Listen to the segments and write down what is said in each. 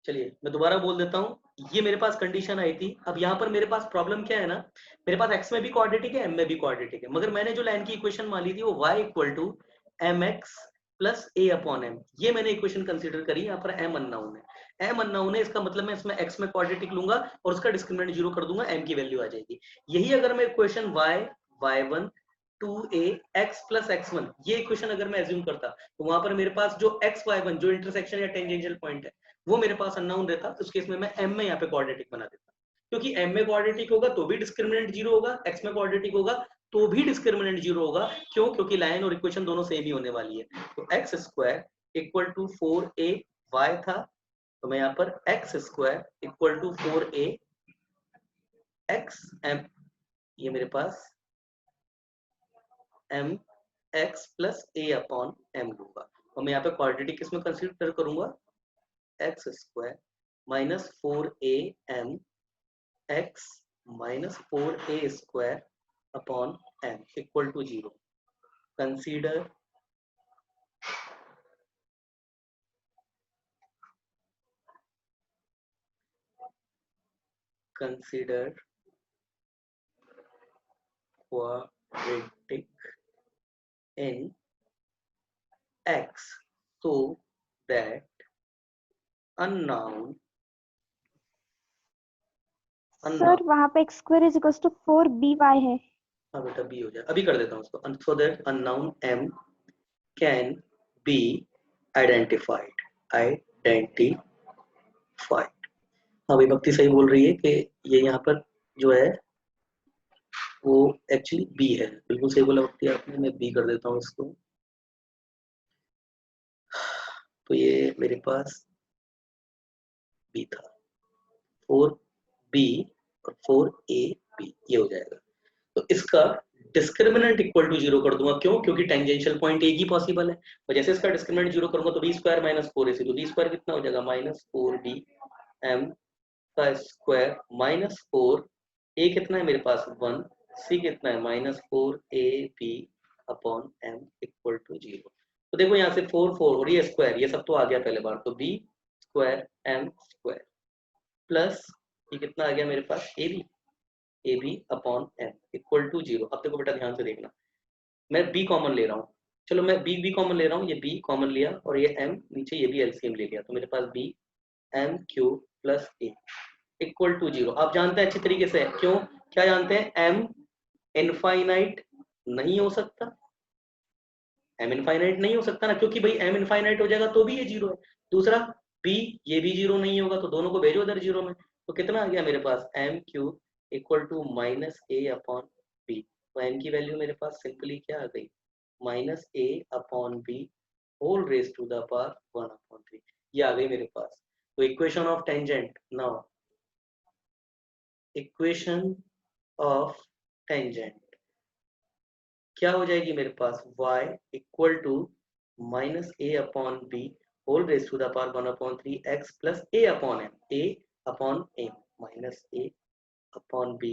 चलिए मैं दोबारा बोल देता हूँ, ये मेरे पास कंडीशन आई थी। अब यहाँ पर मेरे पास प्रॉब्लम क्या है ना, मेरे पास x में भी क्वाड्रेटिक है, m में भी क्वाड्रेटिक है, मगर मैंने जो लाइन की इक्वेशन मान ली थी वो y equal to mx plus a upon m, ये मैंने इक्वेशन कंसीडर करी। यहाँ पर m अननोन है, m अननोन है, इसका मतलब मैं इसमें x में क्वाड्रेटिक लूंगा और उसका डिस्क्रिमिनेंट 0 कर दूंगा, m की वैल्यू आ जाएगी। यही अगर मैं equation y y1 2a x plus x1 ये इक्वेशन अगर मैं एज्यूम करता, तो वहां पर मेरे पास जो x y1 जो इंटरसेक्शन या टेंजेंशियल पॉइंट है वो मेरे पास अननोन रहता, तो उस केस में मैं m में यहाँ पे क्वाड्रेटिक बना देता, क्योंकि m में क्वाड्रेटिक होगा तो भी डिस्क्रिमिनेंट 0 होगा, x में क्वाड्रेटिक होगा तो भी डिस्क्रिमिनेंट 0 होगा। क्यों? क्योंकि लाइन और इक्वेशन दोनों सेम ही होने वाली है। तो x square equal to 4a y था, तो मैं यहाँ पर x square equal to 4a x m, ये मेरे पास m x plus a upon m लूंगा, और मैं यहाँ पे क्वाड्रेटिक किसमें कंसीडर करूंगा, x square minus 4a m x minus 4a square upon m equal to 0। Consider quadratic in x so that unknown sir वहाँ पे x square is equals to 4by है। हाँ बेटा b हो जाए, अभी कर देता हूँ उसको, so that unknown m can be identified। हाँ भाई भक्ति सही बोल रही है कि ये यहाँ पर जो है वो एक्चुअली b है, बिल्कुल सही बोला भक्ति आपने, मैं b कर देता हूँ इसको। तो ये मेरे पास b था, 4b और 4ab ये हो जाएगा। तो इसका डिस्क्रिमिनेंट इक्वल टू 0 कर दूंगा, क्यों? क्योंकि टेंजेंशियल पॉइंट एक ही पॉसिबल है, और जैसे इसका डिस्क्रिमिनेंट 0 करूंगा तो b स्क्वायर माइनस 4ac, तो b स्क्वायर कितना हो जाएगा, माइनस 4b m का स्क्वायर माइनस 4, a कितना है मेरे पास 1, c कितना है minus 4ab upon m equal to 0। तो देखो यहाँ से 4 4 और ये स्क्वायर, ये सब तो आ गया पहले बार, तो b square m square plus ये कितना आ गया मेरे पास ab upon m equal to 0। अब देखो बेटा ध्यान से देखना, मैं b कॉमन ले रहा हूँ, चलो मैं b कॉमन ले रहा हूँ, ये b कॉमन लिया और ये m नीचे ये भी एलसीएम ले लिया, तो मेरे पास b m cube plus a equal to 0। आप जानते हैं अच्छी तरीके से, क्यों क्या जानते हैं, m इनफाइनाइट नहीं हो सकता, m इनफाइनाइट नहीं हो सकता ना, क्योंकि भाई m इनफाइनाइट हो जाएगा तो भी ये 0 है। दूसरा b ये भी 0 नहीं होगा, तो दोनों को भेजो इधर 0 में, तो कितना आ गया मेरे पास m cube equal to minus a upon b। तो m की वैल्यू मेरे पास सिंपली क्या आ गई, minus a upon b whole raise to the power 1 upon 3, ये आ गई मेरे पास। तो equation of tangent, now equation of tangent क्या हो जाएगी मेरे पास, y equal to minus a upon b whole raise to the power 1 upon 3 x plus a upon m minus a upon b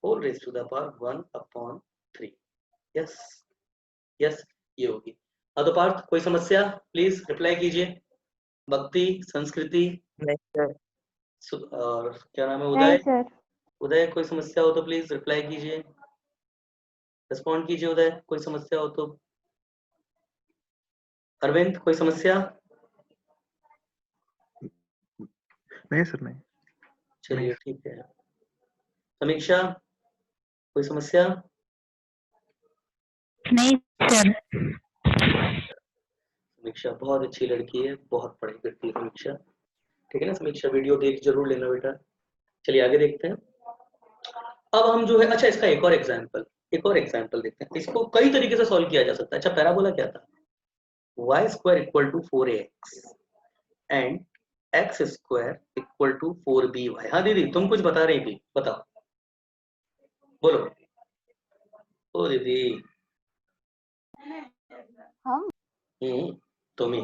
whole raise to the power 1 upon 3। Yes yes ये होगी। अदोपार्थ कोई समस्या please reply कीजिए। भक्ति, संस्कृति और क्या नाम है, उदय, सर उदय कोई समस्या हो तो प्लीज रिप्लाई कीजिए, रिस्पॉन्ड कीजिए उदय, कोई समस्या हो तो। अरविंद कोई समस्या? नहीं सर नहीं। चलिए ठीक है। समीक्षा कोई समस्या? नहीं सर। समीक्षा बहुत अच्छी लड़की है, बहुत पढ़ाई करती है समीक्षा, ठीक है ना समीक्षा, वीडियो देख जरूर लेना बेटा। चलिए आगे देखते हैं। अब हम जो है, अच्छा इसका एक और एग्जांपल देखते हैं, इसको कई तरीके से सॉल्व किया जा सकता है। अच्छा पैराबोला क्या था, y square equal to 4ax and x square equal to 4by। हाँ दीदी तुम कुछ बता रही थी, बताओ बोलो। ओ दीदी हम तुम ही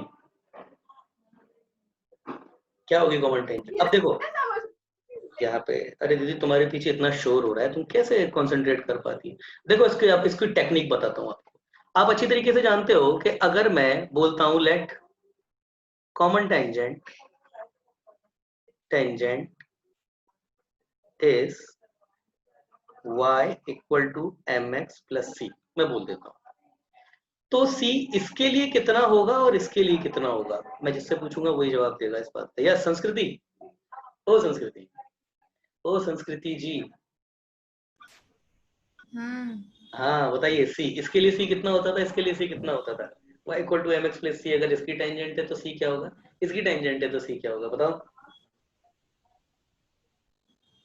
क्या होगी कॉमन टेंशन। अब देखो यहाँ पे, अरे दीदी तुम्हारे पीछे इतना शोर हो रहा है, तुम कैसे कंसंट्रेट कर पाती है। देखो इसके, आप इसकी टेक्निक बताता हूँ आपको। आप अच्छी तरीके से जानते हो कि अगर मैं बोलता हूँ let common tangent tangent is y equal to mx plus C. मैं बोल देता हूँ तो c इसके लिए कितना होगा और इसके लिए कितना होगा, मैं जिससे पूछूंगा वही जवाब देगा इस बात का। यस संस्कृति, ओ संस्कृति, ओ संस्कृति जी। हाँ बताइए, सी इसके लिए सी कितना होता था, इसके लिए सी कितना होता था। y equal to mx plus C, अगर इसकी टेंजेंट है तो c क्या होगा, इसकी टेंजेंट है तो c क्या होगा, बताओ।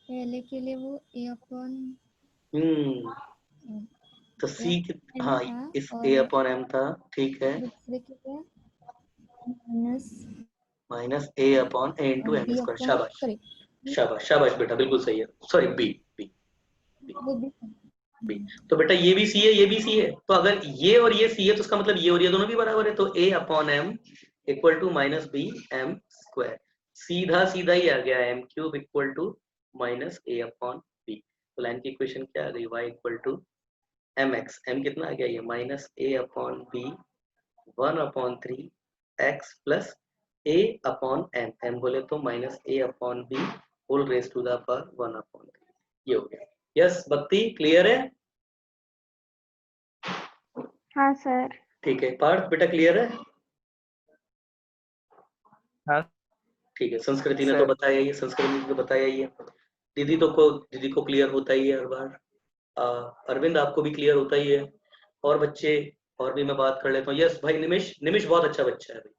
पहले के लिए वो a अपॉन तो c हाँ इस a अपॉन m था, ठीक है, दूसरे के लिए minus minus a upon a into m b square. Upon शाबाश सॉरी शाबाश शाबाश बेटा, बिल्कुल सही है। सॉरी बी बी वो भी बी। तो बेटा ये भी सी है, ये भी सी है, तो अगर ये और ये सी है तो उसका मतलब ये और ये दोनों भी बराबर है, तो a upon m equal to minus b m square. सीधा सीधा ही आ गया, m cube equal to minus a upon b. तो लाइन की इक्वेशन क्या आ गई, y equal to m x, m कितना आ गया ये minus a upon b 1/3 x plus a upon m, m बोले तो minus a upon b whole raise to the power 1/3। ये हो गया। यस बत्ती क्लियर है? हाँ सर। ठीक है पार्थ बेटा क्लियर है? हाँ ठीक है, संस्कृति ने तो सर। बताया ही है, संस्कृति ने तो बताया ही है। दीदी को क्लियर होता ही है हर बार। अरविंद आपको भी क्लियर होता ही है। और बच्चे, और भी मैं बात कर लेता हूँ। यस भाई निमिष, निमिष बहुत अच्छा बच्चा है भाई,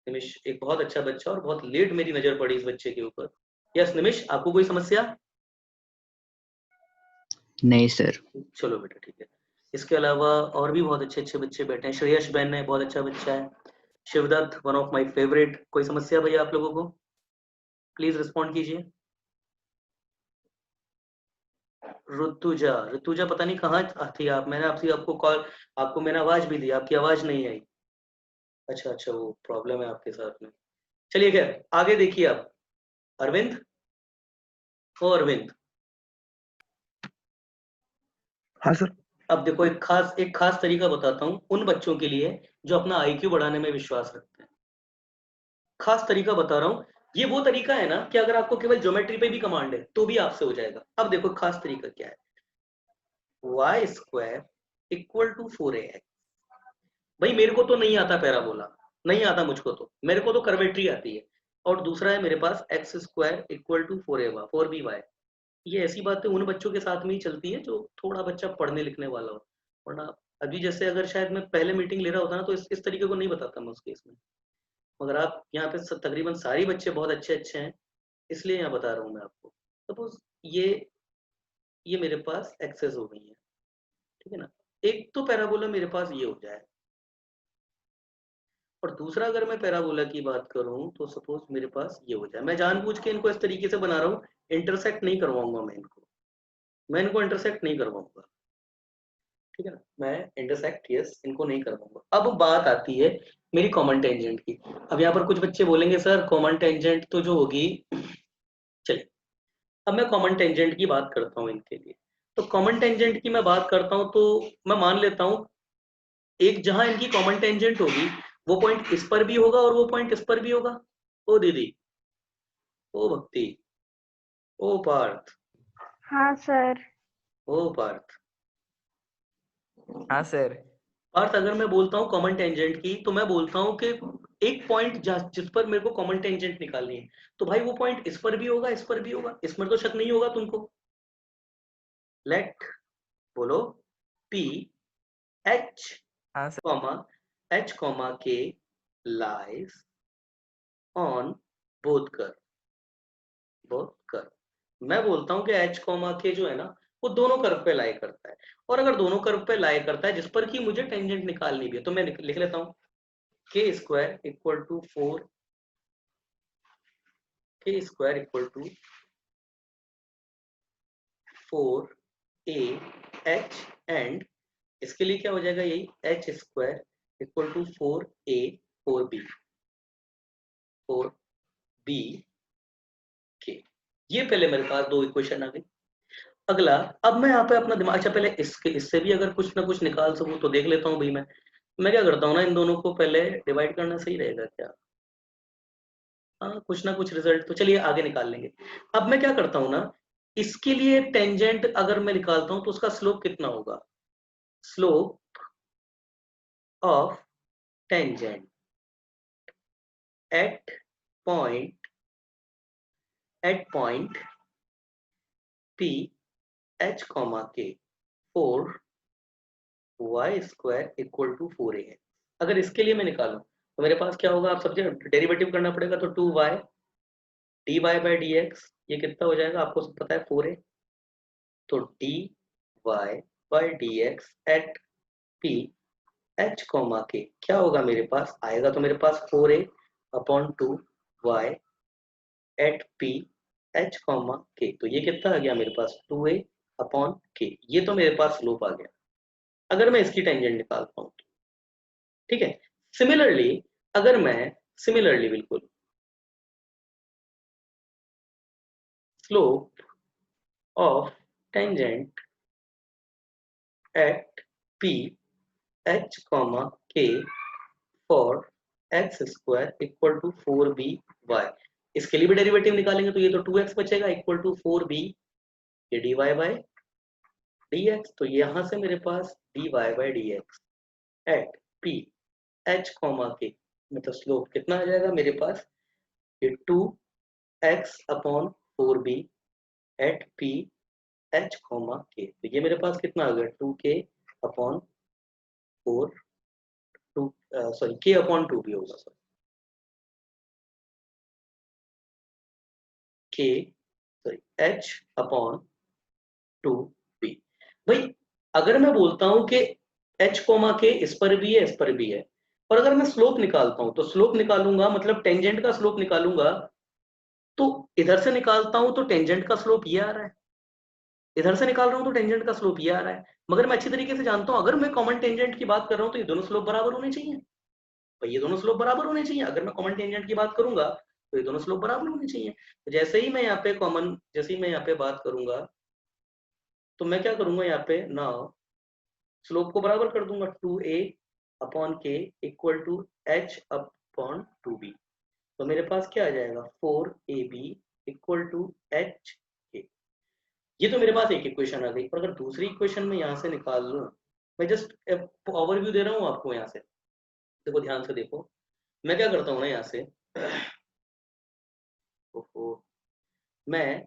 निमिष एक बहुत अच्छा बच्चा, और बहुत लेट मेरी नजर पड़ी इस बच्चे के ऊपर। यस निमिष, आपको कोई समस्या? नहीं सर। चलो बेटा ठीक है। इसके अलावा और भी बहुत अच्छे अच्छे बच्चे बैठे हैं। श्रेयस बैन है, बहुत अच्छा बच्चा है। Shivdutt one of my favourite. कोई समस्या भैया आप लोगों को? प्लीज रिस्पॉन्ड कीजिए। ऋतुजा, ऋतुजा पता नहीं कहाँ थी आप, मैंने आपको कॉल, आपको मैंने आवाज भी दी, आपकी आवाज नहीं आई। अच्छा अच्छा, वो प्रॉब्लम है आपके साथ में। चलिए खैर आगे देखिए आप। अरविंद, ओ अरविंद, हाँ सर। अब देखो एक खास तरीका बताता हूँ उन बच्चों के लिए जो अपना आईक्यू बढ़ाने में विश्वास रखते हैं। खास तरीका बता रहा हूँ, ये वो तरीका है ना कि अगर आपको केवल ज्योमेट्री पे भी कमांड है तो भी आपसे हो जाएगा। अब देखो खास तरीका क्या है, y square equal to 4ax। भाई मेरे को तो नहीं आता पैराबोला, नहीं आता मुझको, तो मेरे को तो कर्वेट्री आती है। और दूसरा है मेरे पास X square equal to 4by। ये ऐसी बातें उन बच्चों के साथ में ही चलती है जो थोड़ा बच्चा पढ़ने लिखने वाला हो, वरना अभी जैसे अगर शायद मैं पहले मीटिंग ले रहा होता ना तो इस तरीके को नहीं बताता मैं उस केस में। मगर आप यहाँ पे तकरीबन सारी बच्चे बहुत अच्छे अच्छे हैं, इसलिए यहाँ बता रहा हूँ मैं आपको। सपोज ये मेरे पास एक्सेस हो गई है, ठीक है ना। एक तो पैराबोला मेरे पास ये हो जाए, और दूसरा अगर मैं पैराबोला की बात करूं तो सपोज मेरे पास ये हो जाए। मैं जानबूझ के इनको इस तरीके से बना रहा हूँ, इंटरसेक्ट नहीं करवाऊंगा मैं इनको इंटरसेक्ट नहीं करवाऊंगा, ठीक है ना। मैं इंटरसेक्ट यस इनको नहीं करवाऊंगा। अब बात आती है मेरी कॉमन टेंजेंट की। अब यहाँ पर कुछ बच्चे बोलेंगे सर कॉमन टेंजेंट तो जो होगी, चलिए अब मैं कॉमन टेंजेंट की बात करता हूँ इनके लिए। तो कॉमन टेंजेंट की मैं बात करता हूँ तो मैं मान लेता हूँ एक जहां इनकी कॉमन टेंजेंट होगी वो पॉइंट इस पर भी होगा और वो पॉइंट इस पर भी होगा। ओ दीदी, ओ भक्ति, ओ पार्थ, हाँ सर। ओ पार्थ, हाँ सर। पार्थ अगर मैं बोलता हूँ कॉमन टेंजेंट की तो मैं बोलता हूँ कि एक पॉइंट जिस पर मेरे को कॉमन टेंजेंट निकालनी है, तो भाई वो पॉइंट इस पर भी होगा इस पर भी होगा, इसमें तो शक नहीं होगा तुमको। लेट बोलो पी एच हाँ सर। कॉमा एच कॉमा के लाइज ऑन बोथ कर्व। मैं बोलता हूँ कि एच कॉमा के जो है ना वो दोनों कर्व पे लाई करता है, और अगर दोनों कर्व पे लाई करता है जिस पर कि मुझे टेंजेंट निकालनी भी है तो मैं लिख लेता हूँ के square equal to 4a and इसके लिए क्या हो जाएगा, यही H square equal to 4a 4b के। ये पहले मेरे पास दो इक्वेशन आ गई। अगला, अब मैं यहाँ पे अपना दिमाग, अच्छा पहले इससे भी अगर कुछ ना कुछ निकाल सकूं तो देख लेता हूँ भाई। मैं क्या करता हूँ ना, इन दोनों को पहले डिवाइड करना सही रहेगा क्या? हाँ कुछ ना कुछ रिजल्ट तो चलिए आगे निकाल लेंगे। अब मैं क्या करता हूँ ना, इसके लिए टेंजेंट अगर मैं निकालता हूँ तो उसका स्लोप कितना होगा, slope of tangent at point P H comma K for y square equal to 4ax। अगर इसके लिए मैं निकालूं तो मेरे पास क्या होगा, आप सब डेरिवेटिव करना पड़ेगा, तो 2y dy बाई dx ये कितना हो जाएगा, आपको सब पता है 4a, तो dy by dx at p h comma k क्या होगा मेरे पास, आएगा तो मेरे पास 4a अपॉन 2y at p h comma k, तो ये कितना आ गया मेरे पास 2a अपॉन k, ये तो मेरे पास स्लोप आ गया अगर मैं इसकी टेंजेंट निकालता हूँ तो। ठीक है, सिमिलरली अगर मैं बिल्कुल slope of tangent at p h comma k for x square equal to 4by, इसके लिए भी डेरिवेटिव निकालेंगे तो ये तो 2x बचेगा इक्वल टू 4b ये dy बाई dx, तो यहां से मेरे पास dy by dx at p h comma k, मतलब स्लोप कितना आ जाएगा मेरे पास, ये 2x upon 4b at p h comma k, तो ये मेरे पास कितना आ गया 2k upon 4 2 sorry k upon 2 भी होगा, sorry k sorry h upon 2b। भाई अगर मैं बोलता हूं कि h कोमा के इस पर भी है इस पर भी है, और अगर मैं स्लोप निकालता हूं तो स्लोप निकालूंगा मतलब टेंजेंट का स्लोप निकालूंगा, तो इधर से निकालता हूं तो टेंजेंट का स्लोप ये आ रहा है, इधर से निकाल रहा हूं तो टेंजेंट का स्लोप ये आ रहा है, मगर मैं अच्छी तरीके से जानता हूं अगर मैं कॉमन टेंजेंट की बात कर रहा हूं तो ये दोनों स्लोप बराबर होने चाहिए, भाई ये दोनों स्लोप बराबर होने चाहिए, अगर मैं कॉमन टेंजेंट की बात करूंगा तो ये दोनों स्लोप बराबर होने चाहिए। तो जैसे ही मैं यहाँ पे कॉमन, जैसे ही मैं यहाँ पे बात करूंगा तो मैं क्या करूंगा, यहाँ पे नाउ स्लोप को बराबर कर दूंगा 2a upon k equal to h upon 2b, तो मेरे पास क्या आ जाएगा 4ab equal to h k, ये तो मेरे पास एक इक्वेशन आ गई। और अगर दूसरी इक्वेशन में यहाँ से निकाल लूँ, मैं जस्ट ओवरव्यू दे रहा हूँ आपको, यहाँ से देखो ध्यान से देखो, मैं क्या करता हूँ ना यहाँ से मैं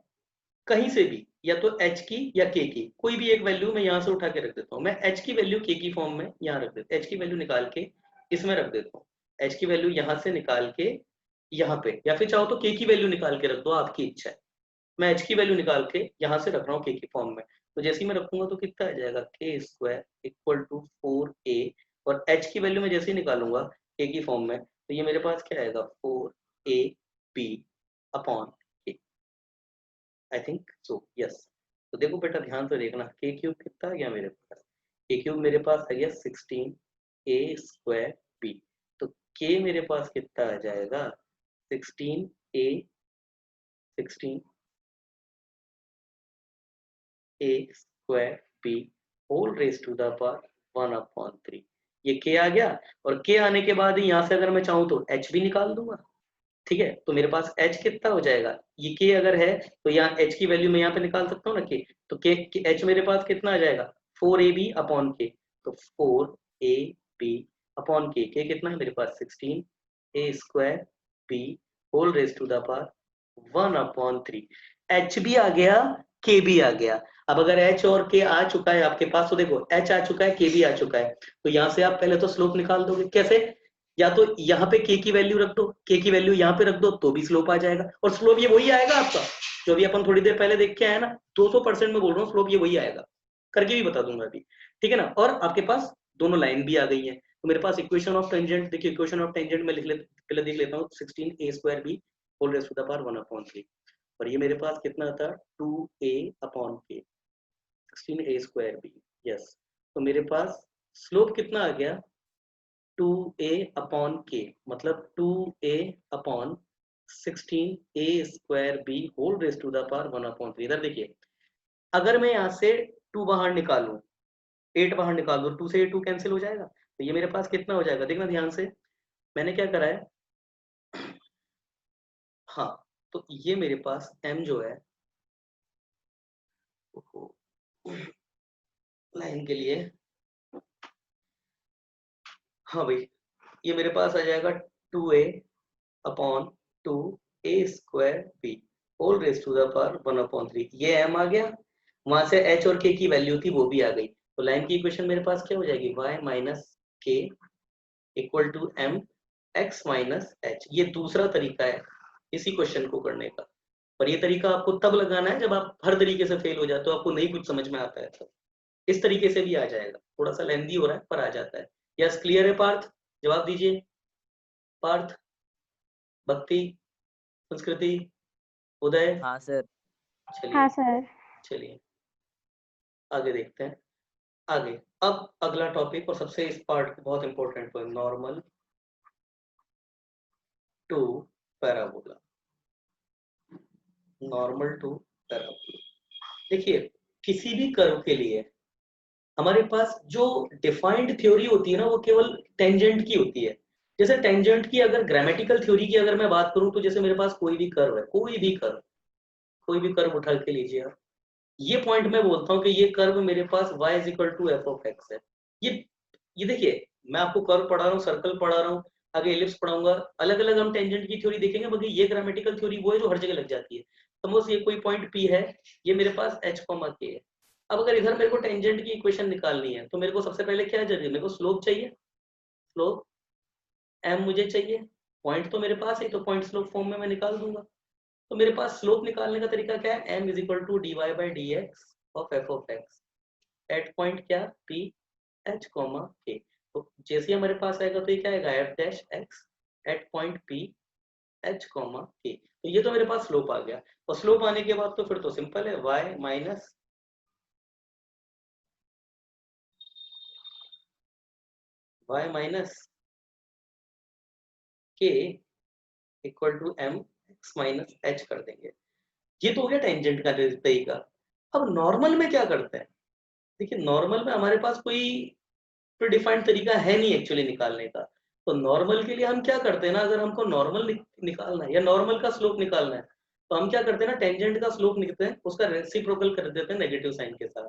कहीं से भी या तो h की या k की कोई भी एक वैल्यू मैं यहाँ से उठा के रख देता हूँ, मैं h की वैल्यू k की फॉर्म में यहाँ रख देता हूँ, h की वैल्यू निकाल के इसमें रख देता हूँ, h की वैल्यू यहाँ से निकाल के यहाँ पे, या फिर चाहो तो k की वैल्यू निकाल के रख दो, आपकी इच्छा है। मैं h की वैल्यू निकाल के यहाँ से रख रहा हूँ k की फॉर्म में, तो जैसे ही मैं रखूंगा तो कितना आ जाएगा k square equal to 4a, और h की वैल्यू में जैसे ही निकालूंगा k की फॉर्म में तो ये मेरे पास क्या आएगा 4ab upon I think so yes. तो देखो बेटा ध्यान से देखना, के क्यूब कितना आ गया मेरे पास, के क्यूब मेरे पास आ गया 16 a स्क्वायर b, तो के मेरे पास कितना आ जाएगा 16 a square b whole raise to the power 1/3, ये के आ गया, और के आने के बाद ही यहाँ से अगर मैं चाहूँ तो h भी निकाल दूंगा। ठीक है, तो मेरे पास h कितना हो जाएगा, ये k अगर है तो यहाँ h की वैल्यू मैं यहाँ पे निकाल सकता हूँ ना k, तो k h मेरे पास कितना आ जाएगा 4ab अपॉन k, तो 4ab अपॉन k, k कितना है मेरे पास 16 a square b whole raise to the power 1/3, h भी आ गया k भी आ गया। अब अगर h और k आ चुका है आपके पास तो देखो h आ चुका है k भी आ चुका है, तो यहाँ से आप पहले तो स्लोप निकाल दोगे, कैसे, या तो यहाँ पे k की वैल्यू रख दो, k की वैल्यू यहाँ पे रख दो तो भी स्लोप आ जाएगा, और स्लोप ये वही आएगा आपका जो अभी अपन थोड़ी देर पहले देख के आए ना, 200% में बोल रहा हूँ स्लोप ये वही आएगा, करके भी बता दूंगा अभी। ठीक है ना, और आपके पास दोनों लाइन भी आ गई है, तो मेरे पास इक्वेशन ऑफ टेंजेंट देखिए, इक्वेशन ऑफ टेंजेंट में पहले देख लेता हूँ 16 a square b whole raise to the power 1/3, और ये मेरे पास कितना था 2a upon k 16 a square b, yes, तो मेरे पास स्लोप कितना आ गया 2a अपॉन k, मतलब 2a upon 16 a square b whole raise to the power 1/3। इधर देखिए अगर मैं यहाँ से 2 बाहर निकालूं 8 बाहर निकाल दूं, 2 से 2 कैंसिल हो जाएगा, तो ये मेरे पास कितना हो जाएगा, देखना ध्यान से, मैंने क्या करा है हाँ, तो ये मेरे पास m जो है लाइन के लिए, हाँ भाई, ये मेरे पास आ जाएगा 2a upon 2a square b whole raise to the power 1/3। ये m आ गया, वहां से h और k की वैल्यू थी वो भी आ गई, तो लाइन की इक्वेशन मेरे पास क्या हो जाएगी, y minus k equal to m x minus h। ये दूसरा तरीका है इसी क्वेश्चन को करने का, पर ये तरीका आपको तब लगाना है जब आप हर तरीके से फेल हो जाते हो, आपको नहीं कुछ समझ में आता है तो इस तरीके से भी आ जाएगा, थोड़ा सा लेंदी हो रहा है पर आ जाता है। यस, क्लियर है पार्थ? जवाब दीजिए पार्थ, भक्ति, संस्कृति, उदय। हाँ सर। चलिए हाँ सर। चलिए आगे देखते हैं। आगे अब अगला टॉपिक और सबसे इस पार्ट को बहुत इंपॉर्टेंट है, normal to parabola. Normal to parabola, देखिए किसी भी कर्व के लिए हमारे पास जो डिफाइंड थ्योरी होती है ना वो केवल टेंजेंट की होती है। जैसे टेंजेंट की अगर ग्रामेटिकल थ्योरी की अगर मैं बात करूं तो जैसे मेरे पास कोई भी कर्व है, कोई भी कर्व उठा के लीजिए आप, ये पॉइंट मैं बोलता हूँ कि ये कर्व मेरे पास y is equal to f of x है। ये देखिए, मैं आपको कर्व पढ़ा रहा हूँ, सर्कल पढ़ा रहा हूँ, आगे एलिप्स पढ़ाऊंगा, अलग अलग हम टेंजेंट की थ्योरी देखेंगे, मगर ये ग्रामेटिकल थ्योरी वो है जो हर जगह लग जाती है। सपोज ये कोई पॉइंट P है, ये मेरे पास h k है। अब अगर इधर मेरे को टेंजेंट की इक्वेशन निकालनी है तो मेरे को सबसे पहले क्या चाहिए, मेरे को स्लोप चाहिए, स्लोप m मुझे चाहिए, पॉइंट तो मेरे पास है तो पॉइंट स्लोप फॉर्म में मैं निकाल दूंगा। तो मेरे पास स्लोप निकालने का तरीका क्या है, m is equal to dy by d x of f of x at point क्या p h कॉमा k। तो जैसे ही हमारे पास आएगा तो ये क्या आएगा, f dash x at point p h comma k। तो ये तो मेरे पास स्लोप आ गया, और स्लोप आने के बाद तो फिर तो सिंपल है, y minus k equal to m x minus h कर देंगे। ये तो हो गया टेंजेंट का तरीका। अब नॉर्मल में क्या करते हैं, देखिए नॉर्मल में हमारे पास कोई प्रीडिफाइंड तरीका है नहीं एक्चुअली निकालने का। तो नॉर्मल के लिए हम क्या करते हैं ना, अगर हमको नॉर्मल निकालना है या नॉर्मल का स्लोप निकालना है तो हम क्या करते हैं ना, टेंजेंट का स्लोप निकलते हैं, उसका रेसिप्रोकल कर देते हैं नेगेटिव साइन के साथ,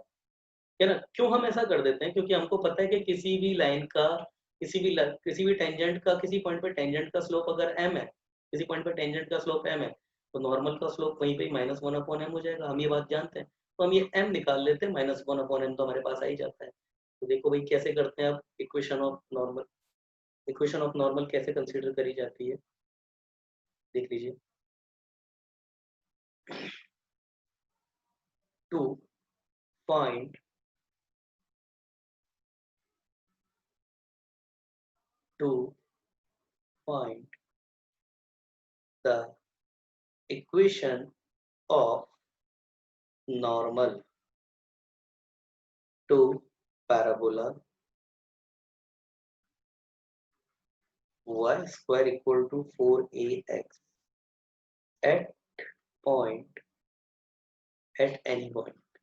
है ना। क्यों हम ऐसा कर देते हैं, क्योंकि हमको पता है कि किसी भी लाइन का, किसी भी टेंजेंट का, किसी पॉइंट पे टेंजेंट का स्लोप अगर m है, किसी पॉइंट पे टेंजेंट का स्लोप m है, तो नॉर्मल का स्लोप वहीं पे माइनस वन अपॉन एम हो जाएगा, हम ये बात जानते हैं। तो हम ये m निकाल लेते हैं, माइनस वन अपॉन एम तो हमारे पास आ ही जाता है। तो देखो भाई कैसे करते हैं आप, इक्वेशन ऑफ नॉर्मल कैसे कंसीडर करी जाती है, देख लीजिए। To find the equation of normal to parabola y square equal to 4ax at point at any point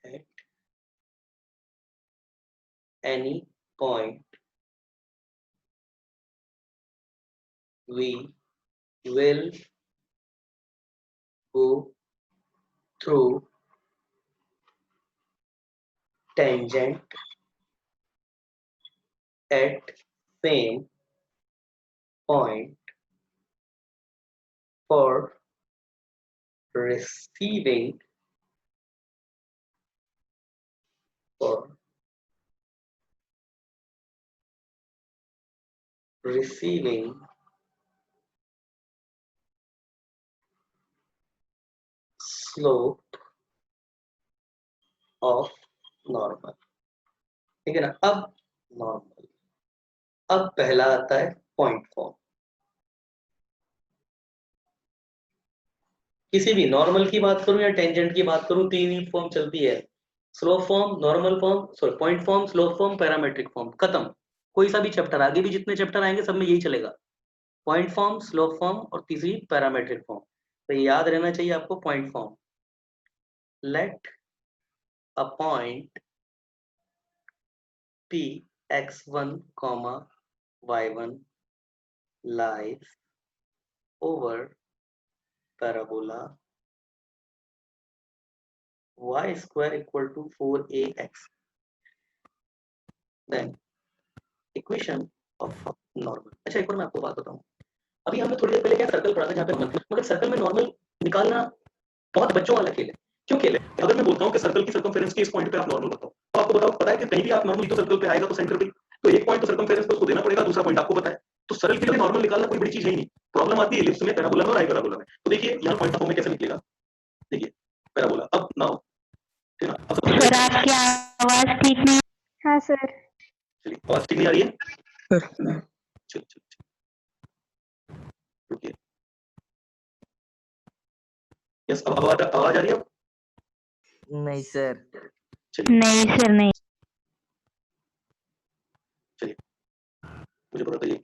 at any point we will go through tangent at same point for receiving for receiving slope of normal, ठीक है ना। अब normal, अब पहला आता है point form. किसी भी नॉर्मल की बात करूं या टेंजेंट की बात करूं, तीन ही फॉर्म चलती है, slope form, normal form, sorry point form, slope form, parametric form, खत्म। कोई सा भी चैप्टर, आगे भी जितने चैप्टर आएंगे सब में यही चलेगा, पॉइंट फॉर्म, स्लोप फॉर्म और तीसरी पैरामेट्रिक फॉर्म। तो ये याद रहना चाहिए आपको, point form, let a point p x1 y1 lies over parabola y square equal to 4ax. Then equation of normal. अच्छा एक और मैं आपको बात बताऊं, अभी हमने थोड़ी देर पहले क्या सर्कल पढ़ा था जहाँ पे नॉर्मल, मगर सर्कल में नॉर्मल निकालना बहुत बच्चों वाला खेल है। क्यों खेल है? अगर मैं बोलता हूँ कि सर्कल की सर्कमफेरेंस के इस पॉइंट पे आप नॉर्मल बताओ, तो आपको बताओ पता है कि कहीं भी आप नॉर्मल तो सर्कल पे आएगा तो सेंटर पे, तो एक पॉइंट तो सर्कमफेरेंस पे उसको देना पड़ेगा, दूसरा पॉइंट आपको पता है, तो सरल के लिए नॉर्मल निकालना कोई बड़ी चीज है ही नहीं। प्रॉब्लम आती है एलिप्स में, पैराबोला में और हाइपरबोला में। तो देखिए यहाँ पॉइंट ऑफ में कैसे निकलेगा, देखिए पैराबोला। अब नाउ ठीक है ना, अब सबसे सर आपकी आवाज ठीक नहीं। हाँ सर। चलिए आवाज ठीक नहीं आ रही है, चलिए चलिए रुकिए, यस अब आवाज आ रही है अब? नहीं सर। चलिए नहीं सर नहीं। चलिए मुझे पता था ये